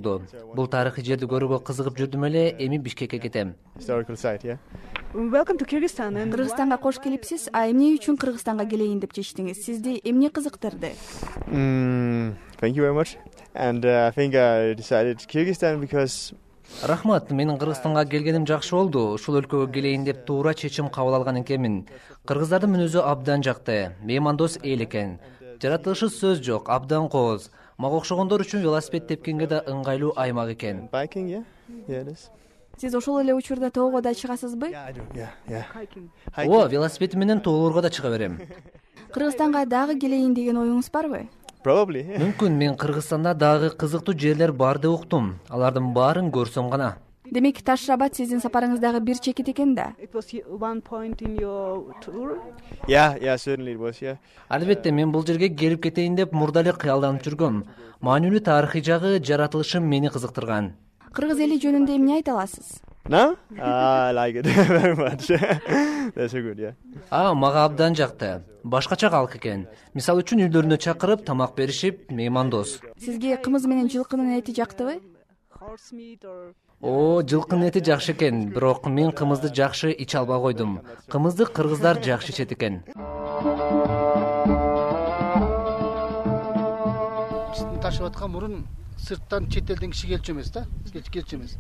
Бул тарыхый жерди көрүүгө кызыгып жүрдүм эле, эми Бишкекке кетем. Historical site, yeah. Welcome to Kyrgyzstan. Кыргызстанга кош келипсиз. Эмне үчүн Кыргызстанга келейин деп чечтиңиз? Сизди эмне кызыктырды? Thank you very much. And I think I decided Kyrgyzstan because Рахмат, менин Кыргызстанга келгеним жакшы болду. Ушул өлкөгө келейин деп туура чечим кабыл алган экенмин. Кыргыздардын мүнөзү абдан жакты, меймандос эл экен. Жаратылышы сөз жок, абдан кооз. Мага окшогондор үчүн велосипед тепкенге да ыңгайлуу аймак экен. biking, yeah. Yeah, it is. Сиз ошол эле учурда тоого да чыгасызбы? Yeah, I do. Yeah. О, велосипед менен тоолорго да чыга берем. Кыргызстанга дагы келейин деген оюңуз барбы? Probably. Мүмкүн мен Кыргызстанда дагы кызыктуу жерлер бар деп уктум. Алардын баарын көрсөм гана. Демек Таш-Рабат сиздин сапарыңыздагы бир чекит экен да. It was one point in your tour. Yeah, certainly it was, yeah. Албетте, мен бул жерге келип кетейин деп мурда эле кыялданып жүргөм. Маанилүү тарыхый жагы, жаратылышым мени кызыктырган. Кыргыз эли жөнүндө эмне айта аласыз? No? I like it very much. That's so good, yeah. Мага абдан жакты. Башкача калк экен. Мисалы үчүн үйлөрүнө чакырып, тамак беришип, меймандос. Сизге кымыз менен жылкынын эти жактыбы? Horse meat or О, жылкынын эти жакшы экен, бирок мен кымызды жакшы иче албай койдум. Кымызды кыргыздар жакшы ичет экен. Биздин Таш-Рабатка мурун сырттан чет элден киши келчү эмес да, келчү эмес.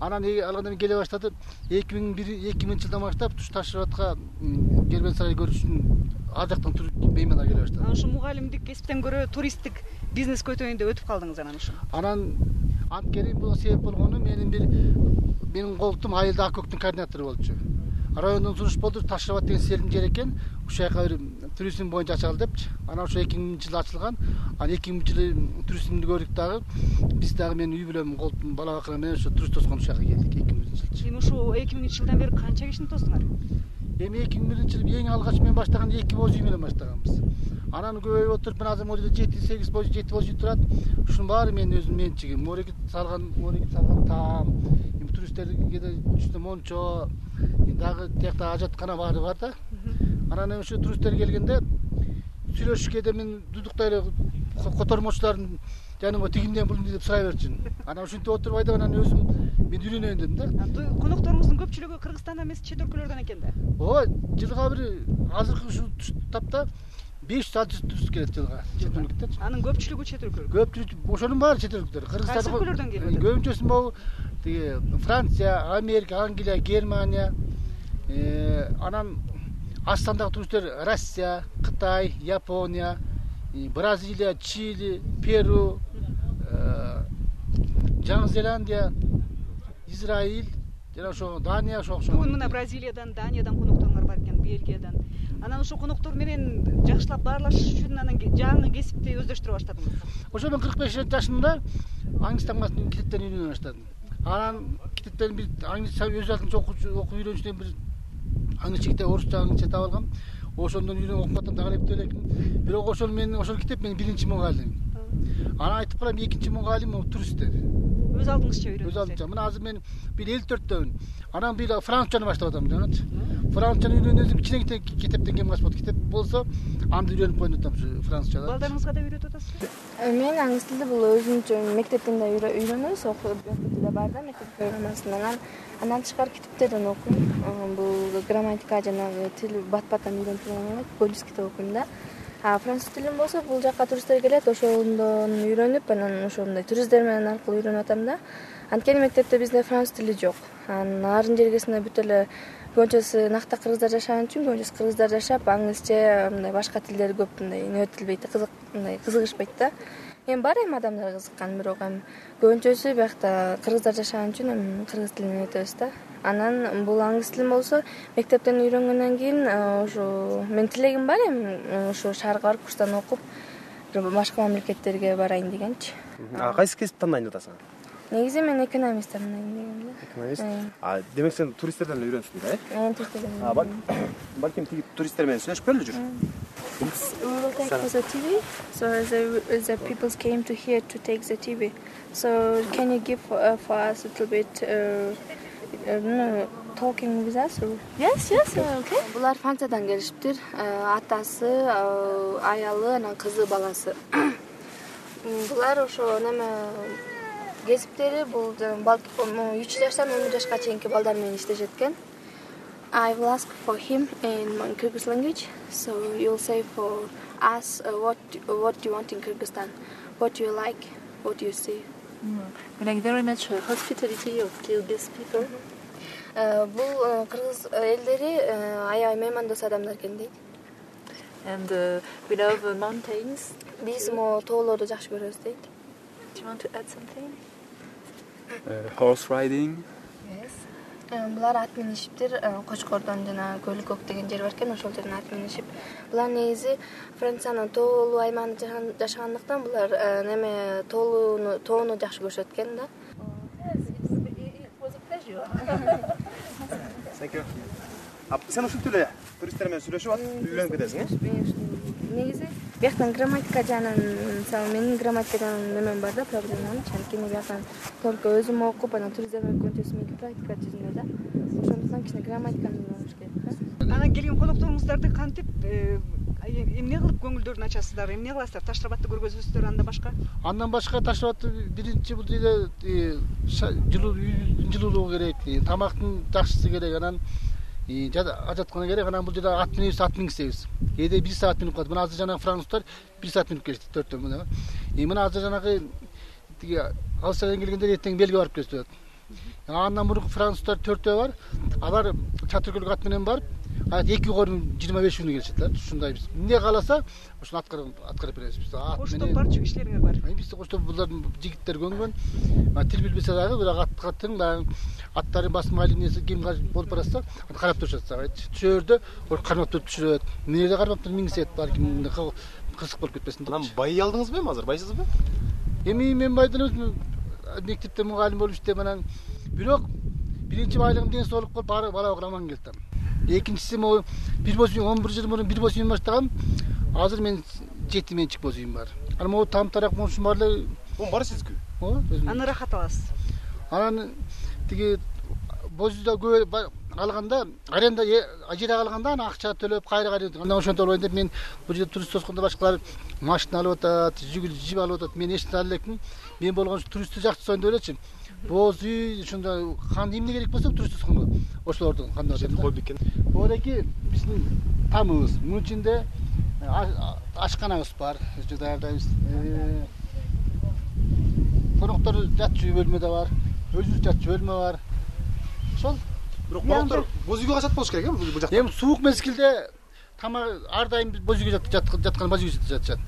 Анан алгандан келе баштады. 2001 жылдан баштап Таш-Рабатка Кербен сарай көрүш үчүн ар жактан меймандар келе баштады. Ошо мугалимдик кесиптен көрө туристтик бизнес көтөйүндө өтүп калдыңыз анан ошо. Анан анткени бул себеп болгону менин колтум Айылды ак көктүн координатору болчу. Райондон сунуш болду, Таш-Рабат деген селим жер экен. Ушул жака бир туризм боюнча ачалы депчи. Анан ошо 2000-жылы ачылган. Анан 2000-жылы туризмди көрдүк дагы. Биз дагы менин үй бүлөм, колтум, бала бакырым менен ошо турист тоскон ушул жака келдик 2000-жылы. Эми ушул 2000-жылдан бери канча кишини тоздуңар? Эми 2001-жылы эң алгач мен баштаганда 2 боз үй менен баштаганбыз. Анан көбөйүп отуруп мен азыр морде 7-8 боз үй турат. Ушунун баары менин өзүм менчигим. Мореге салган таам, туристтерге да үстү мончо, дагы тиякта ажаткана баары бар да. Анан ошо туристтер келгенде сүйлөшүшкө да мен дудуктай эле котормочулардын жаныма тигинден булундей деп сурай берчүмүн. Анан ушинтип отуруп айдап анан өзүм мен үйрөнөйүн дедим да. Конокторуңуздун көпчүлүгү Кыргызстандан эмес, чет өлкөлөрдөн экен да. Ооба, жылга бир азыркы ушул тапта 500-600 турист келет жылга чет өлкөдөн. Анын көпчүлүгү чет өлкөлөр. Көпчүлүгү ошонун баары чет өлкөлөр. Кайсы өлкөлөрдөн келет? Көбүнчөсүн могу тиги Франция, Америка, Англия, Германия, анан Астандагы туристтер Россия, Кытай, Япония, Бразилия, Чили, Перу, Жаңы Зеландия, Израиль, жана ошо Дания ошо окшогон. Бүгүн мына Бразилиядан, Даниядан конокторуңар бар экен, Бельгиядан. Анан ошо коноктор менен жакшылап баарлашыш үчүн анан жаңы кесипти өздөштүрө баштадыңыз. Ошо мен 45 жашымда аңгыз тамгасынын китептен үйрөнө баштадым. Анан китептен бир аңгыз өз алдынча окуп үйрөнүштөн бир аңгыз китеп орусча аңгыз таап алгам. Ошондон үйрөнүп окуп атам дагы эптеп элекмин. Бирок ошол китеп менин биринчи мугалимим. Анан айтып барам экинчи мугалим туристтер. Өз алдыңызча үйрөнүп. Өз алдымча. Мына азыр мен бир 54дөмүн. Анан бир францчаны баштап атам, жаначы. Францчаны үйрөнөсүм кичине китептен кем калышпайт. Китеп болсо анды үйрөнүп коюн атам ушу францчаны. Балдарыңызга да үйрөтүп атасызбы? Мен аңгыз тилди бул өзүнчө мектептен да үйрөнөбүз, окуп да бар да мектеп программасынан. Анан тышкары китептерден окуйм. Бул грамматика жанагы тил бат-баттан үйрөнүп, полис китеп окуйм да. Француз тилин болсо бул жакка туристтер келет, ошондон үйрөнүп, анан ошондой туристтер менен аркылуу үйрөнүп атам да. Анткени мектепте бизде француз тили жок. Арын жергесинде бүт эле көбүнчөсү накта кыргыздар жашаган үчүн, көбүнчөсү кыргыздар жашап, аңгызча мындай башка тилдер көп мындай өнөтүлбөйт, кызыгышпайт да. Бар адамдар кызыккан, бирок көбүнчөсү биякта кыргыздар жашаган үчүн кыргыз тилин өтөбүз да. Анан бул аңгыз тилин болсо мектептен үйрөнгөндөн кийин ошо мен тилегим бар ошо шаарга барып курстан окуп башка мамлекеттерге барайын дегенчи. Кайсы кесип тандайын деп атасың? Негизи мен экономист тандайын дегем да. Экономист? Демек сен туристтерден эле үйрөнсүң да? Туристтерден. Балким тиги туристтер менен сүйлөшүп эле жүр. We will take for the TV. So the people came to here to take the TV. So can you give for us a little bit talking with us? Or? Yes, okay. Булар Франциядан келишиптир. Атасы, аялы, анан кызы, баласы. Булар ошо неме Кесиптери бул балки 3 жаштан 11 жашка чейинки балдар менен иштешет экен. I will ask for him in Kyrgyz language. So you'll say for us what do you want in Kyrgyzstan? What do you like? What do you see? We like very much hospitality of Kyrgyz people. Бул кыргыз элдери аябай меймандос адамдар экен дейт. And we love mountains. Биз тоолорду жакшы көрөбүз дейт. Do you want to add something? Horse riding. Yes. Булар ат минишиптир. Кочкордон жана Көлүкөк деген жер бар экен, ошол жерден ат минишип. Булар негизи Франциянын тоолуу аймагында жашагандыктан булар неме тоону жакшы көрүшөт экен да. It was a pleasure. Thank you. Сен ушинтип эле туристтер менен сүйлөшүп атып үйлөнүп кетесиң, Негизи бияктан грамматика жанын, мисалы менин грамматика жанын немем бар да, проблемам. Анткени бияктан только өзүм окуп, анан туризм көчөсү менен практика жүзүндө да. Ошондуктан кичине грамматиканы үйрөнүш керек да. Анан келген конокторуңуздарды кантип эмне кылып көңүлдөрүн ачасыздар, эмне кыласыздар? Ташрабатты көргөзөсүздөр, анда башка? Андан башка Ташрабатты биринчи бул жерде жылуулугу керек, тамактын жакшысы керек, анан ажатканы керек, анан бул жерде ат мингизебиз. Кээде 1 саат минип калат. Мына азыр жанагы француздар 1 саат минип келишти, 4төн мына. Мына азыр жанагы тиги Австриядан келгендер эртең Белгияга барып келишти. Андан мурунку француздар 4төө бар. Алар чатыр ат менен барып, 2 корун 25 күнү келишет. Ушундай биз. Эмне кааласа, ошону аткарып беребиз биз. Коштоп барчу кишилериңер бар. Биз коштоп булар жигиттер көнгөн. Тил билбесе дагы, бирок атка тең дагы аттарын басма алинеси ким болуп баратса, карап турушат сага. Түшөрдө кармап түшүрөт. Эмнеде кармап мингисет, балким кырсык болуп кетпесин. Анан бай алдыңызбы эми азыр? Байсызбы? Эми мен байдан өзүм мектепте мугалим болуп иштеп, анан бирок биринчи байлыгым ден соолук болуп бала окураман келди. Экинчиси могу 11 жыл мурун 1 боз үйүм баштагам. Азыр мен 7 менчик боз үйүм бар. Анан могу там тарак моншум бар эле. Бар сиздики? Аны рахат аласыз. Анан тиги боз үйдө көп алганда, аренда жер алганда аны акча төлөп кайра анан ошентип албайм деп мен бул жерде турист тоскондо башкалар машина алып атат, жип алып атат. Мен эчтене алып элекмин. Мен болгон туристти жакчысойн деп элечи. Боз үй ушундай кандай эмне керек болсо турист тосконго ошолордун кандай деп коюп экен. Ореки биздин тамыбыз. Мунун ичинде ашканабыз бар. Өчө даярдайбыз. Коноктор жатчу бөлмө да бар. Өзүбүз жатчу бөлмө бар. Ошол. Бирок коноктор боз үйгө качат болуш керек, бул жакта. Эми суук мезгилде тамак ар дайым боз үйгө жаткан боз үйгө жатышат.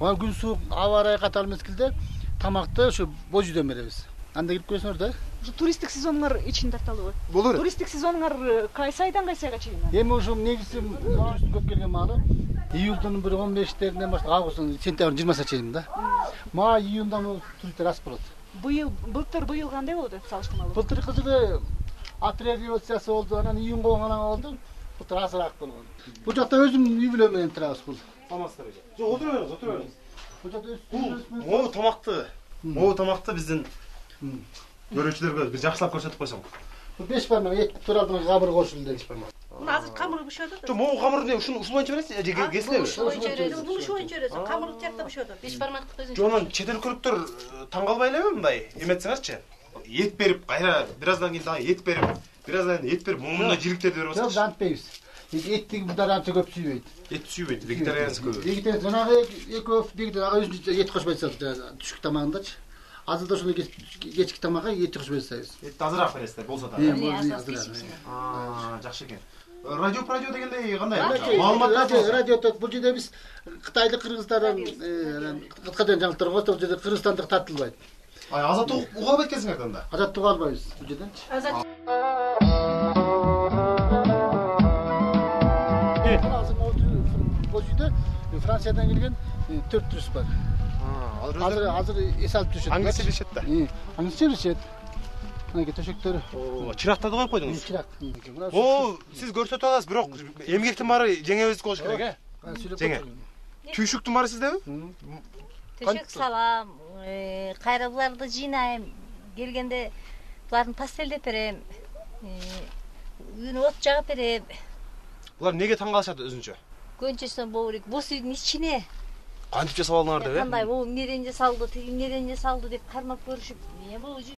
Ана күн суук, аба ырайы катар мезгилде тамакты ошо боз үйдөн беребиз. Анда кирип көрсөңөр да. Туристтик сезонуңар ичин тарталыбы? Болор. Туристтик сезонуңар кайсы айдан кайсы айга чейин? Эми ошо негизи турист көп келген маалы июлдун 15-леринен баштап августтун сентябрдын 20-сына чейин да. Май июндан туристтер аз болот. Былтыр кандай болду салыштырмалуу? Былтыр кызыгы ат революциясы болду, анан июнга оңалаң болду. Былтыр азыраак болгон. Бул жакта өзүмдүн үй бүлөм менен турабыз бул. Тамактар. Жок, отуруңуз. Бул жакта Могу тамакты биздин көрүүчүлөргө бир жакшылап көрсөтүп койсоң. Бул 5 бармак эки туралдын кабыры кошулду 5 бармак. Мына азыр камыр бышады. Жок, могу камырды ушул боюнча бересиз, же кесилеби? Ушул боюнча бересиз. Бул ушул боюнча бересиз. Камыр тиякта бышады. 5 бармактык өзүнчө. Жок, анан чет өлкөлүктөр таң калбай элеби мындай эметсеңерчи? Эт берип, кайра бир аздан кийин дагы эт берип, бир аздан кийин эт берип, мындай жириктерди берип Жок, атсаңчы. антпейбиз. Эттиги будар анча көп сүйбөйт. Эт сүйбөйт, вегетарианец көп. Вегетарианец жанагы экөө дегенде ага өзүнчө эт кошпой салат түшүк тамагындачы. Азыр да ошондой кечки тамакка эт кошпой салабыз. Эт азыраак бересиздер болсо да. Жакшы экен. Радио дегенде кандай? Маалымат радио бул жерде биз Кытайды Кыргызстандан кыткадан жаңылыктар коебуз, бул жерде Кыргызстандык тартылбайт. Азат уга албайт экенсиңер анда. Азат уга албайбыз бул жерден. Бул жерде Франциядан келген 4 турист бар. Азыр эс алып түшөт. Аңгысы билишет да. Аңгысы билишет. Мына төшөктөр. Чырактарды коюп койдуңуз. Чырак. Сиз көрсөтүп атасыз, бирок эмгектин баары жеңебиздики болуш керек, э? Жеңе. Түйшүктүн баары сиздеби? Төшөк салам, кайра буларды жыйнайм. Келгенде булардын пастелдеп берем. Үйүнө от жагып берем. Булар неге таң калышат өзүнчө? Көнчөсүн болуп, боз үйдүн ичине кантип жасап алдыңар деп, э? Кандай, бул эмнеден жасалды, тиги эмнеден жасалды деп кармап көрүшүп, бул